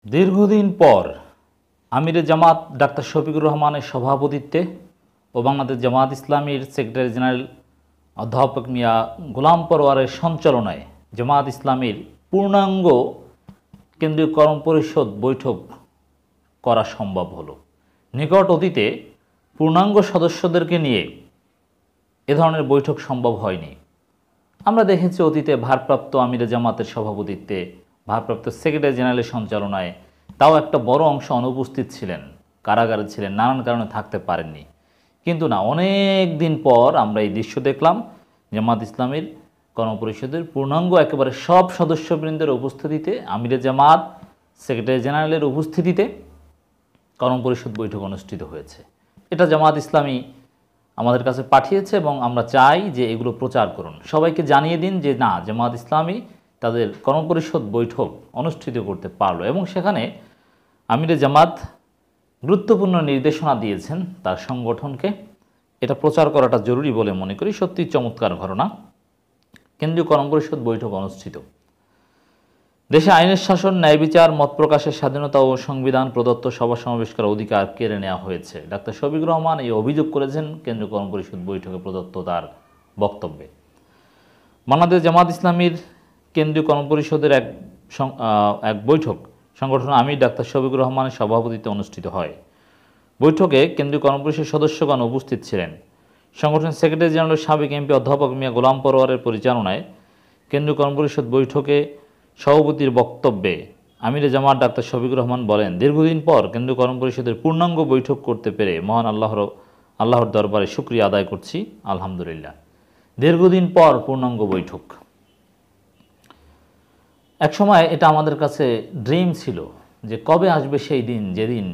দীর্ঘদিন পর আমিরে জামাত ডাক্তার শফিকুর রহমানের সভাপতিত্বে ও বাংলাদেশ জামাত ইসলামীর সেক্রেটারি জেনারেল অধ্যাপক মিয়া গোলাম পরোয়ারের সঞ্চালনায় জামাত ইসলামীর পূর্ণাঙ্গ কেন্দ্রীয় কর্ম পরিষদ বৈঠক করা সম্ভব হলো। নিকট অতীতে পূর্ণাঙ্গ সদস্যদেরকে নিয়ে এ ধরনের বৈঠক সম্ভব হয়নি। আমরা দেখেছি অতীতে ভারপ্রাপ্ত আমিরে জামাতের সভাপতিত্বে, ভারপ্রাপ্ত সেক্রেটারি জেনারেলের সঞ্চালনায়, তাও একটা বড় অংশ অনুপস্থিত ছিলেন, কারাগারে ছিলেন, নানান কারণে থাকতে পারেননি। কিন্তু না, অনেক দিন পর আমরা এই দৃশ্য দেখলাম জামাত ইসলামীর কর্মপরিষদের পূর্ণাঙ্গ একেবারে সব সদস্যবৃন্দের উপস্থিতিতে, আমিরে জামাত, সেক্রেটারি জেনারেলের উপস্থিতিতে কর্মপরিষদ বৈঠক অনুষ্ঠিত হয়েছে। এটা জামাত ইসলামী আমাদের কাছে পাঠিয়েছে এবং আমরা চাই যে এগুলো প্রচার করুন, সবাইকে জানিয়ে দিন যে না, জামাত ইসলামী তাদের কর্মপরিষদ বৈঠক অনুষ্ঠিত করতে পারলো এবং সেখানে আমিরে জামাত গুরুত্বপূর্ণ নির্দেশনা দিয়েছেন তার সংগঠনকে। এটা প্রচার করাটা জরুরি বলে মনে করি। সত্যি চমৎকার ঘটনা। কেন্দ্রীয় কর্মপরিষদ বৈঠক অনুষ্ঠিত। দেশে আইনের শাসন, ন্যায় বিচার, মত প্রকাশের স্বাধীনতা ও সংবিধান প্রদত্ত সভা সমাবেশ করার অধিকার কেড়ে নেওয়া হয়েছে। ডাক্তার শফিকুর রহমান এই অভিযোগ করেছেন কেন্দ্রীয় কর্মপরিষদ বৈঠকে প্রদত্ত তার বক্তব্যে। বাংলাদেশ জামাত ইসলামীর কেন্দ্রীয় কর্মপরিষদের এক বৈঠক সংগঠনের আমির ডাক্তার শফিকুর রহমানের সভাপতিত্বে অনুষ্ঠিত হয়। বৈঠকে কেন্দ্রীয় কর্মপরিষদের সদস্যগণ উপস্থিত ছিলেন। সংগঠনের সেক্রেটারি জেনারেল সাবেক এমপি অধ্যাপক মিয়া গোলাম পরোয়ারের পরিচালনায় কেন্দ্রীয় কর্মপরিষদ বৈঠকে সভাপতির বক্তব্যে আমিরে জামাত ডাক্তার শফিকুর রহমান বলেন, দীর্ঘদিন পর কেন্দ্রীয় কর্মপরিষদের পূর্ণাঙ্গ বৈঠক করতে পেরে মহান আল্লাহর দরবারে শুকরিয়া আদায় করছি, আলহামদুলিল্লাহ। দীর্ঘদিন পর পূর্ণাঙ্গ বৈঠক। একসময় এটা আমাদের কাছে ড্রিম ছিল যে কবে আসবে সেই দিন যেদিন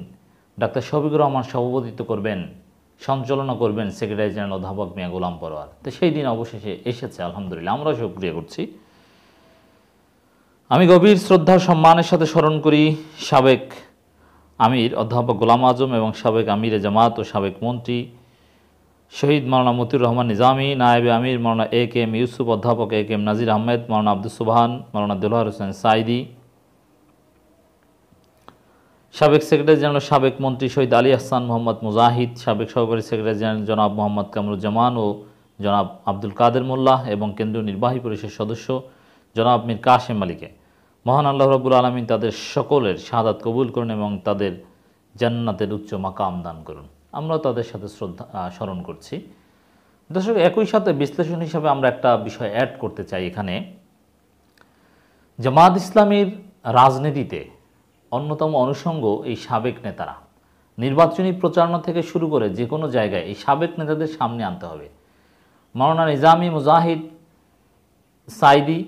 ডাক্তার শফিকুর রহমান সভাপতিত্ব করবেন, সঞ্চালনা করবেন সেক্রেটারি জেনারেল অধ্যাপক মিয়া গোলাম পরোয়ার। তো সেই দিন অবশেষে এসেছে, আলহামদুলিল্লাহ, আমরাও শুকরিয়া করছি। আমি গভীর শ্রদ্ধা সম্মানের সাথে স্মরণ করি সাবেক আমির অধ্যাপক গোলাম আজম এবং সাবেক আমিরে জামাত ও সাবেক মন্ত্রী শহীদ মাওলানা মতিউর রহমান নিজামী, নায়েবে আমির মাওলানা এ.কে.এম. ইউসুফ, অধ্যাপক এ.কে.এম. নাজির আহমেদ, মাওলানা আব্দুস সুবহান, মাওলানা দেলোয়ার হোসেন সাইদি, সাবেক সেক্রেটারি জেনারেল সাবেক মন্ত্রী শহীদ আলী আহসান মোহাম্মদ মুজাহিদ, সাবেক সহকারী সেক্রেটারি জেনারেল জনাব মোহাম্মদ কামরুজ্জামান ও জনাব আব্দুল কাদের মোল্লাহ এবং কেন্দ্রীয় নির্বাহী পরিষদ সদস্য জনাব মীর কাশেম আলীকে মহান আল্লাহ রাব্বুল আলামিন তাদের সকলের শাহাদাত কবুল করুন এবং তাদের জান্নাতের উচ্চ মাকাম দান করুন। আমরাও তাদের সাথে স্মরণ করছি। দর্শক, একই সাথে বিশ্লেষণ হিসাবে আমরা একটা বিষয় অ্যাড করতে চাই এখানে। জামাত ইসলামীর রাজনীতিতে অন্যতম অনুষঙ্গ এই সাবেক নেতারা। নির্বাচনী প্রচারণা থেকে শুরু করে যে কোনো জায়গায় এই সাবেক নেতাদের সামনে আনতে হবে। মাওলানা নিজামী, মুজাহিদ, সাইদি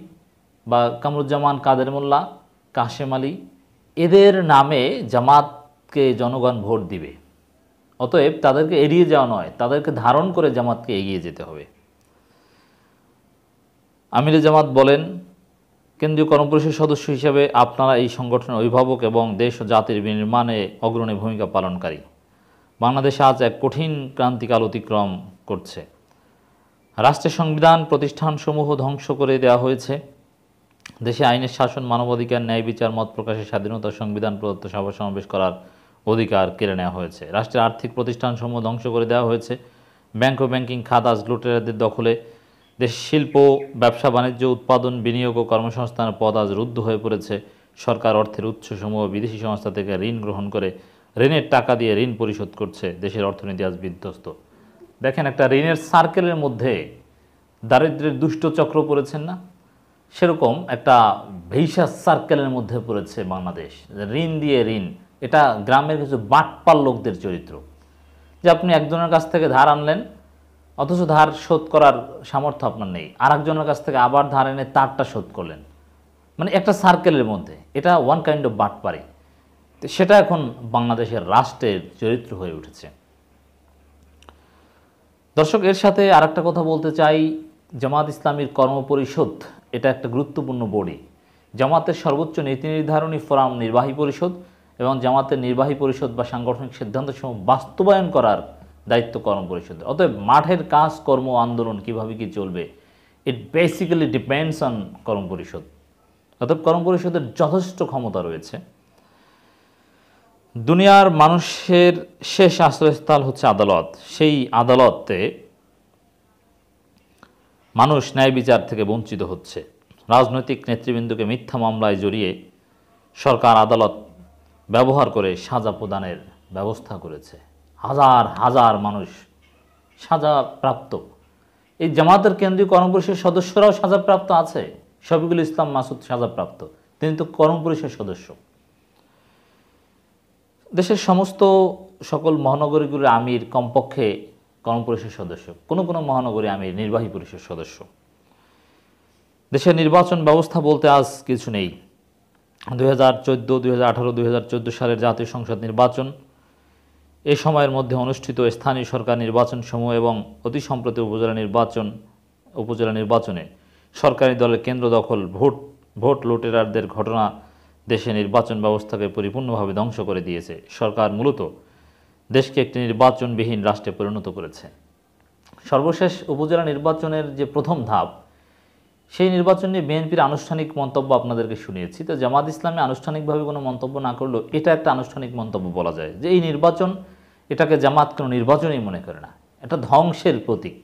বা কামরুজ্জামান, কাদের মোল্লা, কাশেম আলী, এদের নামে জামাতকে জনগণ ভোট দিবে। অতএব তাদেরকে এড়িয়ে যাওয়া নয়, তাদেরকে ধারণ করে জামাতকে এগিয়ে যেতে হবে। আমিরে জামাত বলেন, কেন্দ্রীয় কর্মপরিষদ সদস্য হিসেবে আপনারা এই সংগঠনের অভিভাবক এবং দেশ ও জাতির বিনির্মাণে অগ্রণী ভূমিকা পালনকারী। বাংলাদেশ আজ এক কঠিন ক্রান্তিকাল অতিক্রম করছে। রাষ্ট্রের সংবিধান প্রতিষ্ঠানসমূহ ধ্বংস করে দেওয়া হয়েছে। দেশে আইনের শাসন, মানবাধিকার, ন্যায় বিচার, মত প্রকাশের স্বাধীনতা, সংবিধান প্রদত্ত সভা সমাবেশ করার অধিকার কেড়ে নেওয়া হয়েছে। রাষ্ট্রের আর্থিক প্রতিষ্ঠানসমূহ ধ্বংস করে দেওয়া হয়েছে। ব্যাংক ও ব্যাংকিং খাত আজ লুটেরাদের দখলে। দেশের শিল্প, ব্যবসা বাণিজ্য, উৎপাদন, বিনিয়োগ ও কর্মসংস্থানের পথ আজ রুদ্ধ হয়ে পড়েছে। সরকার অর্থের উৎসসমূহ বিদেশি সংস্থা থেকে ঋণ গ্রহণ করে ঋণের টাকা দিয়ে ঋণ পরিশোধ করছে। দেশের অর্থনীতি আজ বিধ্বস্ত। দেখেন, একটা ঋণের সার্কেলের মধ্যে দারিদ্র্যের দুষ্ট চক্র পড়েছেন না, সেরকম একটা ভেইসাস সার্কেলের মধ্যে পড়েছে বাংলাদেশ। ঋণ দিয়ে ঋণ, এটা গ্রামের কিছু বাটপাল লোকদের চরিত্র, যে আপনি একজনের কাছ থেকে ধার আনলেন অথচ ধার শোধ করার সামর্থ্য আপনার নেই, আর একজনের কাছ থেকে আবার ধার এনে তারটা শোধ করলেন, মানে একটা সার্কেলের মধ্যে। এটা ওয়ান কাইন্ড অফ বাটপারি। তো সেটা এখন বাংলাদেশের রাষ্ট্রের চরিত্র হয়ে উঠেছে। দর্শক, এর সাথে আরেকটা কথা বলতে চাই। জামাত ইসলামীর কর্মপরিষদ এটা একটা গুরুত্বপূর্ণ বডি। জামাতের সর্বোচ্চ নীতি নির্ধারণী ফোরাম নির্বাহী পরিষদ এবং জামাতের নির্বাহী পরিষদ বা সাংগঠনিক সিদ্ধান্তসমূহ বাস্তবায়ন করার দায়িত্ব কর্মপরিষদের। অতএব মাঠের কাজ, কর্ম, আন্দোলন কীভাবে কী চলবে, ইট বেসিক্যালি ডিপেন্ডস অন কর্মপরিষদ। অতএব কর্মপরিষদের যথেষ্ট ক্ষমতা রয়েছে। দুনিয়ার মানুষের শেষ আশ্রয়স্থল হচ্ছে আদালত। সেই আদালতে মানুষ ন্যায় বিচার থেকে বঞ্চিত হচ্ছে। রাজনৈতিক নেতৃবৃন্দকে মিথ্যা মামলায় জড়িয়ে সরকার আদালত ব্যবহার করে সাজা প্রদানের ব্যবস্থা করেছে। হাজার হাজার মানুষ সাজাপ্রাপ্ত। এই জামাতের কেন্দ্রীয় কর্মপরিষদের সদস্যরাও সাজাপ্রাপ্ত আছে। শফিকুল ইসলাম মাসুদ সাজাপ্রাপ্ত, তিনি তো কর্মপরিষদের সদস্য। দেশের সমস্ত সকল মহানগরীগুলির আমির কমপক্ষে কর্মপরিষদ সদস্য, কোনো কোনো মহানগরী আমির নির্বাহী পরিষদ সদস্য। দেশের নির্বাচন ব্যবস্থা বলতে আজ কিছু নেই। 2014, 2018, 2014 সালের জাতীয় সংসদ নির্বাচন, এই সময়ের মধ্যে অনুষ্ঠিত স্থানীয় সরকার নির্বাচন সমূহ এবং অতি সম্প্রতি উপজেলা নির্বাচনে সরকারি দলের কেন্দ্র দখল, ভোট লুটেরারদের ঘটনা দেশে নির্বাচন ব্যবস্থাকে পরিপূর্ণভাবে ধ্বংস করে দিয়েছে। সরকার মূলত দেশকে একটি নির্বাচনবিহীন রাষ্ট্রে পরিণত করেছে। সর্বশেষ উপজেলা নির্বাচনের যে প্রথম ধাপ, সেই নির্বাচন নিয়ে বিএনপির আনুষ্ঠানিক মন্তব্য আপনাদেরকে শুনিয়েছি। তো জামাত ইসলামী আনুষ্ঠানিকভাবে কোনো মন্তব্য না করলেও এটা একটা আনুষ্ঠানিক মন্তব্য বলা যায় যে এই নির্বাচন, এটাকে জামাত কোনো নির্বাচনই মনে করে না, এটা ধ্বংসের প্রতীক।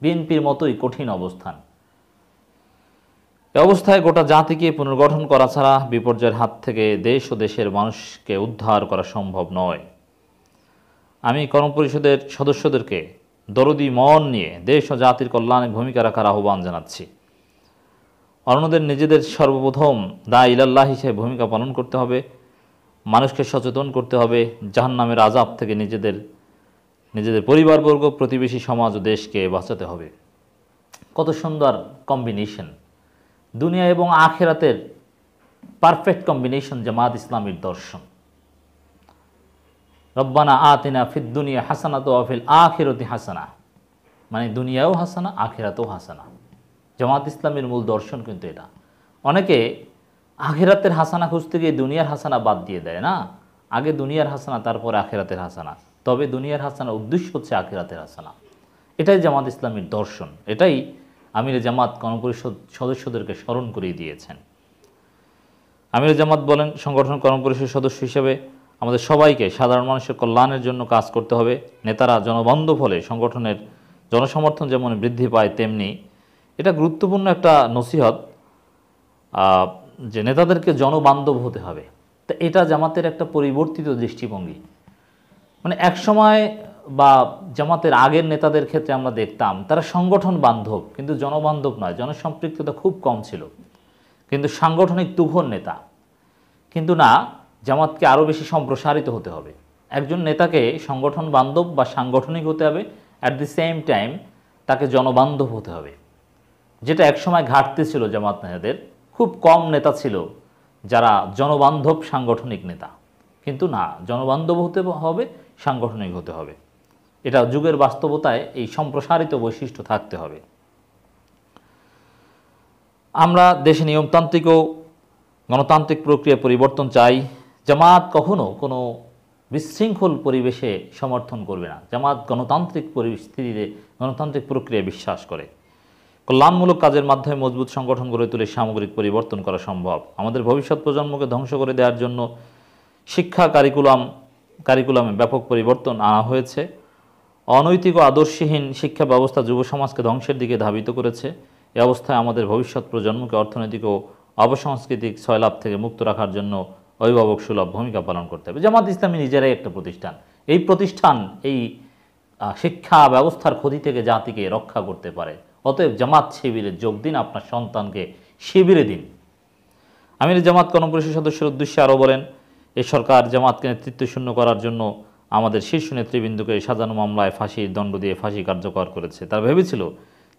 বিএনপির মতোই কঠিন অবস্থান। এ অবস্থায় গোটা জাতিকে পুনর্গঠন করা ছাড়া বিপর্যয়ের হাত থেকে দেশ ও দেশের মানুষকে উদ্ধার করা সম্ভব নয়। আমি কর্মপরিষদের সদস্যদেরকে দরদি মন নিয়ে দেশ ও জাতির কল্যাণে ভূমিকা রাখার আহ্বান জানাচ্ছি। অন্যদের নিজেদের সর্বপ্রথম দায় ইলাল্লাহ হিসেবে ভূমিকা পালন করতে হবে। মানুষকে সচেতন করতে হবে। জাহান্নামের আযাব থেকে নিজেদের পরিবারবর্গ, প্রতিবেশী সমাজ ও দেশকে বাঁচাতে হবে। কত সুন্দর কম্বিনেশন, দুনিয়া এবং আখিরাতের পারফেক্ট কম্বিনেশন জামাত ইসলামীর দর্শন। রব্বানা আতিনা ফিদ দুনিয়া হাসানাতু ওয়া ফিল আখিরাতি হাসানা, মানে দুনিয়াও হাসানা, আখিরাতেও হাসানা। জামাত ইসলামের মূল দর্শন কিন্তু এটা। অনেকে আখিরাতের হাসানা খুঁজতে গিয়ে দুনিয়ার হাসানা বাদ দিয়ে দেয় না, আগে দুনিয়ার হাসানা তারপরে আখিরাতের হাসানা। তবে দুনিয়ার হাসানা উদ্দেশ্য হচ্ছে আখিরাতের হাসানা। এটাই জামাত ইসলামের দর্শন। এটাই আমিরে জামাত কর্মপরিষদ সদস্যদেরকে স্মরণ করিয়ে দিয়েছেন। আমিরে জামাত বলেন, সংগঠন কর্মপরিষদ সদস্য হিসেবে আমাদের সবাইকে সাধারণ মানুষের কল্যাণের জন্য কাজ করতে হবে। নেতারা জনবান্ধব হলে সংগঠনের জনসমর্থন যেমন বৃদ্ধি পায়, তেমনি এটা গুরুত্বপূর্ণ একটা নসিহত যে নেতাদেরকে জনবান্ধব হতে হবে। তা এটা জামাতের একটা পরিবর্তিত দৃষ্টিভঙ্গি। মানে এক সময় বা জামাতের আগের নেতাদের ক্ষেত্রে আমরা দেখতাম তারা সংগঠন বান্ধব, কিন্তু জনবান্ধব নয়, জনসম্পৃক্ততা খুব কম ছিল, কিন্তু সাংগঠনিক তুখোর নেতা। কিন্তু না, জামাতকে আরও বেশি সম্প্রসারিত হতে হবে। একজন নেতাকে সংগঠন বান্ধব বা সাংগঠনিক হতে হবে, অ্যাট দি সেম টাইম তাকে জনবান্ধব হতে হবে, যেটা একসময় ঘাটতি ছিল জামাত নেতাদের। খুব কম নেতা ছিল যারা জনবান্ধব সাংগঠনিক নেতা, কিন্তু না, জনবান্ধব হতে হবে, সাংগঠনিক হতে হবে। এটা যুগের বাস্তবতায় এই সম্প্রসারিত বৈশিষ্ট্য থাকতে হবে। আমরা দেশে নিয়মতান্ত্রিক ও গণতান্ত্রিক প্রক্রিয়া পরিবর্তন চাই। জামাত কখনো কোনো বিশৃঙ্খল পরিবেশে সমর্থন করবে না। জামাত গণতান্ত্রিক পরিস্থিতিতে গণতান্ত্রিক প্রক্রিয়ায় বিশ্বাস করে। কল্যাণমূলক কাজের মাধ্যমে মজবুত সংগঠন গড়ে তুলে সামগ্রিক পরিবর্তন করা সম্ভব। আমাদের ভবিষ্যৎ প্রজন্মকে ধ্বংস করে দেওয়ার জন্য শিক্ষা কারিকুলামে ব্যাপক পরিবর্তন আনা হয়েছে। অনৈতিক ও আদর্শহীন শিক্ষা ব্যবস্থা যুব সমাজকে ধ্বংসের দিকে ধাবিত করেছে। এই অবস্থায় আমাদের ভবিষ্যৎ প্রজন্মকে অর্থনৈতিক ও অবসাংস্কৃতিক সয়লাভ থেকে মুক্ত রাখার জন্য অভিভাবক সুলভ ভূমিকা পালন করতে হবে। জামাত ইসলামী নিজেরাই একটা প্রতিষ্ঠান। এই প্রতিষ্ঠান এই শিক্ষা ব্যবস্থার ক্ষতি থেকে জাতিকে রক্ষা করতে পারে। অতএব জামাত শিবিরে যোগ দিন, আপনার সন্তানকে শিবিরে দিন। আমির জামাত কর্মপরিষদ সদস্যের উদ্দেশ্যে আরও বলেন, এই সরকার জামাতকে নেতৃত্বশূন্য করার জন্য আমাদের শীর্ষ নেতৃবৃন্দকে সাজানো মামলায় ফাঁসির দণ্ড দিয়ে ফাঁসি কার্যকর করেছে। তারা ভেবেছিল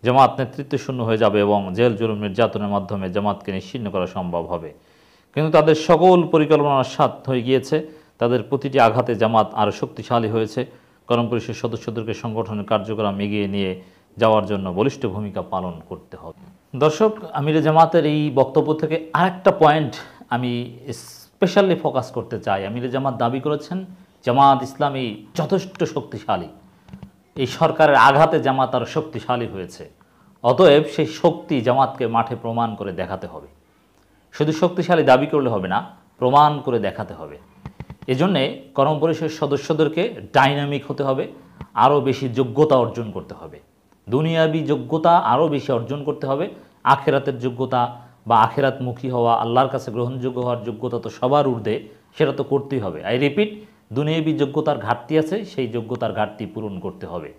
জামাত নেতৃত্বশূন্য হয়ে যাবে এবং জেল জুলুম নির্যাতনের মাধ্যমে জামাতকে নিশ্চিহ্ন করা সম্ভব হবে, কিন্তু তাদের সকল পরিকল্পনার সাথ হয়ে গিয়েছে। তাদের প্রতিটি আঘাতে জামাত আরও শক্তিশালী হয়েছে। কর্মপরিষদ সদস্যদেরকে সংগঠনের কার্যক্রম এগিয়ে নিয়ে যাওয়ার জন্য বলিষ্ঠ ভূমিকা পালন করতে হবে। দর্শক, আমিরে জামাতের এই বক্তব্য থেকে আরেকটা পয়েন্ট আমি স্পেশালি ফোকাস করতে চাই। আমিরে জামাত দাবি করেছেন জামাত ইসলামী যথেষ্ট শক্তিশালী, এই সরকারের আঘাতে জামাত আরও শক্তিশালী হয়েছে। অতএব সেই শক্তি জামাতকে মাঠে প্রমাণ করে দেখাতে হবে। শুধু শক্তিশালী দাবি করলে হবে না, প্রমাণ করে দেখাতে হবে। এজন্যে কর্ম পরিষদের সদস্যদেরকে ডাইনামিক হতে হবে, আরও বেশি যোগ্যতা অর্জন করতে হবে, দুনিয়াবি যোগ্যতা আরও বেশি অর্জন করতে হবে। আখেরাতের যোগ্যতা বা আখেরাতমুখী হওয়া, আল্লাহর কাছে গ্রহণযোগ্য হওয়ার যোগ্যতা তো সবার ঊর্ধ্বে, সেটা তো করতেই হবে। আই রিপিট, দুনিয়াবি যোগ্যতার ঘাটতি আছে, সেই যোগ্যতার ঘাটতি পূরণ করতে হবে।